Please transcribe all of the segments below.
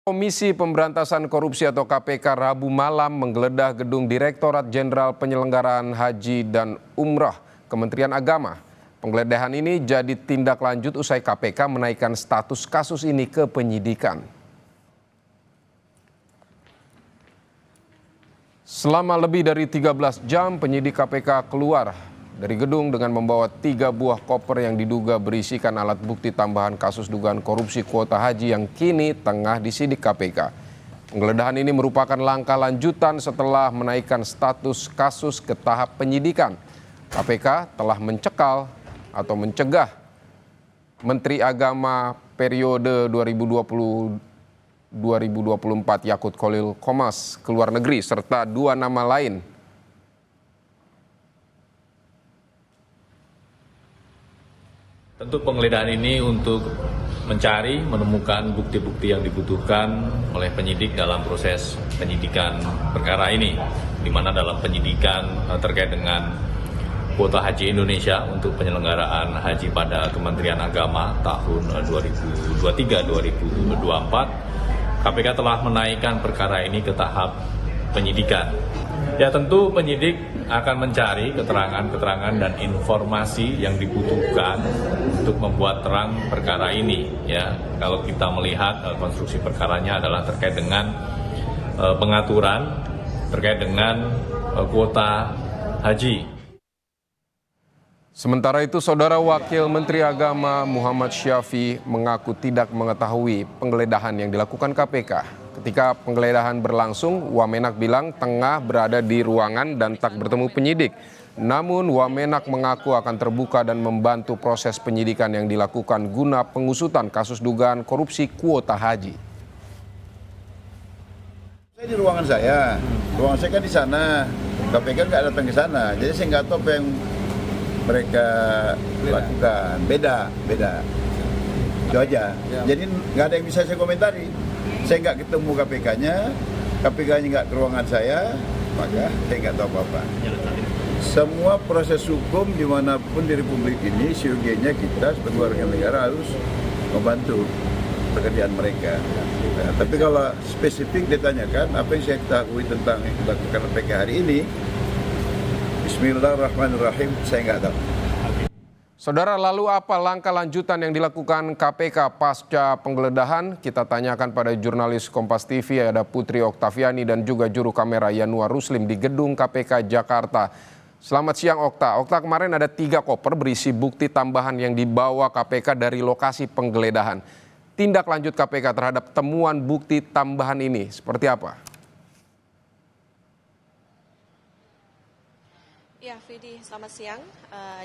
Komisi Pemberantasan Korupsi atau KPK Rabu malam menggeledah gedung Direktorat Jenderal Penyelenggaraan Haji dan Umrah Kementerian Agama. Penggeledahan ini jadi tindak lanjut usai KPK menaikkan status kasus ini ke penyidikan. Selama lebih dari 13 jam penyidik KPK keluar dari gedung dengan membawa 3 buah koper yang diduga berisikan alat bukti tambahan kasus dugaan korupsi kuota haji yang kini tengah disidik KPK. Penggeledahan ini merupakan langkah lanjutan setelah menaikkan status kasus ke tahap penyidikan. KPK telah mencekal atau mencegah Menteri Agama periode 2020-2024 Yakut Khalil Qomas ke luar negeri serta 2 nama lain. Tentu penggeledahan ini untuk menemukan bukti-bukti yang dibutuhkan oleh penyidik dalam proses penyidikan perkara ini, di mana dalam penyidikan terkait dengan kuota haji Indonesia untuk penyelenggaraan haji pada Kementerian Agama tahun 2023-2024, KPK telah menaikkan perkara ini ke tahap penyidikan. Ya, tentu penyidik akan mencari keterangan-keterangan dan informasi yang dibutuhkan untuk membuat terang perkara ini. Ya, kalau kita melihat konstruksi perkaranya adalah terkait dengan pengaturan terkait dengan kuota haji. Sementara itu, Saudara Wakil Menteri Agama Muhammad Syafi mengaku tidak mengetahui penggeledahan yang dilakukan KPK. Ketika penggeledahan berlangsung, Wamenak bilang tengah berada di ruangan dan tak bertemu penyidik. Namun Wamenak mengaku akan terbuka dan membantu proses penyidikan yang dilakukan guna pengusutan kasus dugaan korupsi kuota haji. Saya di ruangan saya kan di sana, KPK nggak datang ke sana, jadi saya nggak tahu apa yang mereka lakukan. Beda. Itu aja. Jadi nggak ada yang bisa saya komentari. Saya nggak ketemu KPK-nya nggak ke ruangan saya, maka saya nggak tahu apa-apa. Semua proses hukum dimanapun di Republik ini, syogianya kita sebagai warga negara harus membantu pekerjaan mereka. Nah, tapi kalau spesifik ditanyakan apa yang saya ketahui tentang yang dilakukan KPK hari ini, Bismillahirrahmanirrahim, saya nggak tahu. Saudara, lalu apa langkah lanjutan yang dilakukan KPK pasca penggeledahan? Kita tanyakan pada jurnalis Kompas TV, ada Putri Oktaviani dan juga juru kamera Yanuar Ruslim di gedung KPK Jakarta. Selamat siang Okta. Okta, kemarin ada 3 koper berisi bukti tambahan yang dibawa KPK dari lokasi penggeledahan. Tindak lanjut KPK terhadap temuan bukti tambahan ini seperti apa? Ya, Vidi, selamat siang.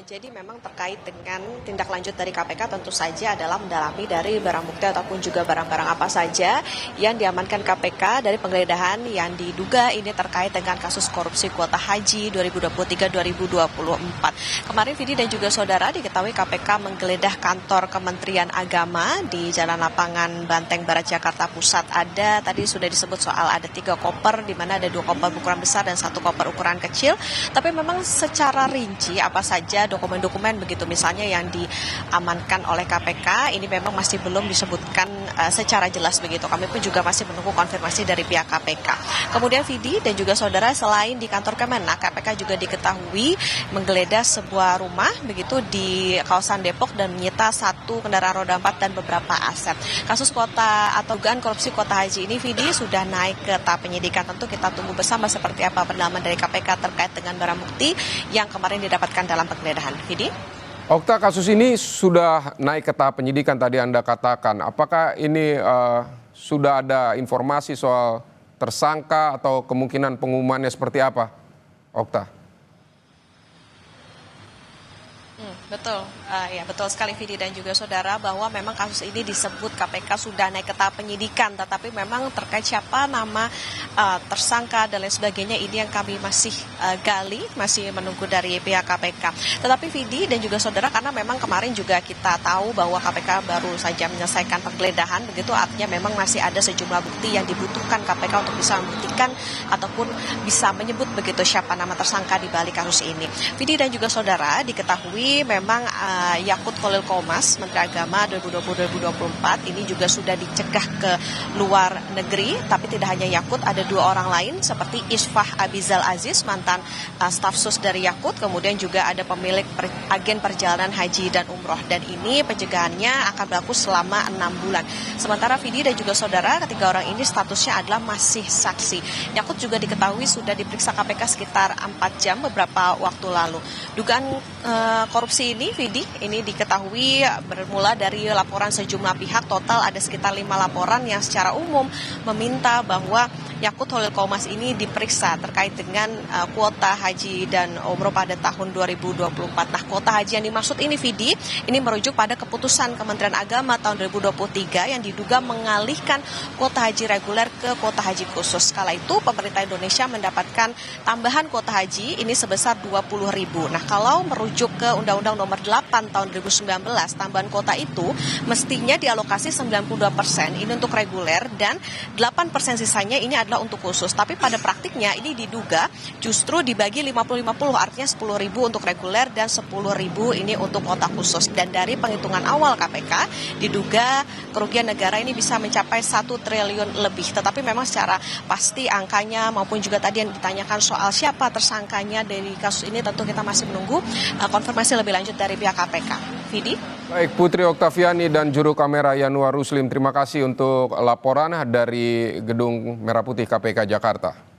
Jadi memang terkait dengan tindak lanjut dari KPK tentu saja adalah mendalami dari barang bukti ataupun juga barang-barang apa saja yang diamankan KPK dari penggeledahan yang diduga ini terkait dengan kasus korupsi kuota haji 2023-2024. Kemarin Vidi dan juga saudara diketahui KPK menggeledah kantor Kementerian Agama di Jalan Lapangan Banteng Barat Jakarta Pusat. Tadi sudah disebut soal ada 3 koper, di mana ada 2 koper ukuran besar dan 1 koper ukuran kecil. Tapi memang secara rinci apa saja dokumen-dokumen begitu misalnya yang diamankan oleh KPK ini memang masih belum disebutkan secara jelas begitu. Kami pun juga masih menunggu konfirmasi dari pihak KPK. Kemudian Vidi dan juga saudara, selain di kantor Kemenak, KPK juga diketahui menggeledah sebuah rumah begitu di kawasan Depok dan menyita 1 kendaraan roda 4 dan beberapa aset. Kasus kuota atau dugaan korupsi kuota haji ini Vidi sudah naik ke tahap penyidikan. Tentu kita tunggu bersama seperti apa pendalaman dari KPK terkait dengan barang bukti yang kemarin didapatkan dalam penggeledahan. Vidi? Okta, kasus ini sudah naik ke tahap penyidikan tadi Anda katakan. Apakah ini sudah ada informasi soal tersangka atau kemungkinan pengumumannya seperti apa, Okta? Betul, ya betul sekali Vidi dan juga saudara bahwa memang kasus ini disebut KPK sudah naik ke tahap penyidikan, tetapi memang terkait siapa nama tersangka dan lain sebagainya ini yang kami masih gali, masih menunggu dari pihak KPK. Tetapi Vidi dan juga saudara, karena memang kemarin juga kita tahu bahwa KPK baru saja menyelesaikan penggeledahan, begitu artinya memang masih ada sejumlah bukti yang dibutuhkan KPK untuk bisa membuktikan ataupun bisa menyebut begitu siapa nama tersangka di balik kasus ini. Vidi dan juga saudara, diketahui memang memang Yakut Khalil Qomas, Menteri Agama 2020-2024 ini juga sudah dicegah ke luar negeri, tapi tidak hanya Yakut, ada 2 orang lain seperti Isfah Abizal Aziz, mantan staf sus dari Yakut, kemudian juga ada pemilik agen perjalanan haji dan umroh, dan ini pencegahannya akan berlaku selama 6 bulan. Sementara Vidi dan juga saudara, ketiga orang ini statusnya adalah masih saksi. Yakut juga diketahui sudah diperiksa KPK sekitar 4 jam beberapa waktu lalu. Dugaan korupsi ini, Vidi, ini diketahui bermula dari laporan sejumlah pihak. Total ada sekitar 5 laporan yang secara umum meminta bahwa Yakut Khalil Qomas ini diperiksa terkait dengan kuota haji dan umroh pada tahun 2024. Nah, kuota haji yang dimaksud ini, Vidi, ini merujuk pada keputusan Kementerian Agama tahun 2023 yang diduga mengalihkan kuota haji reguler ke kuota haji khusus. Kala itu pemerintah Indonesia mendapatkan tambahan kuota haji ini sebesar 20.000. Nah, kalau merujuk ke Undang-Undang Nomor 8 tahun 2019, tambahan kuota itu mestinya dialokasi 92% ini untuk reguler dan 8% sisanya ini adalah untuk khusus. Tapi pada praktiknya ini diduga justru dibagi 50-50, artinya 10.000 untuk reguler dan 10.000 ini untuk kuota khusus. Dan dari penghitungan awal KPK diduga kerugian negara ini bisa mencapai 1 triliun lebih. Tetapi memang secara pasti angkanya maupun juga tadi yang ditanyakan soal siapa tersangkanya dari kasus ini, tentu kita masih menunggu konfirmasi lebih lanjut dari pihak KPK. Vidi? Baik, Putri Oktaviani dan juru kamera Yanuar Ruslim, terima kasih untuk laporan dari Gedung Merah Putih KPK Jakarta.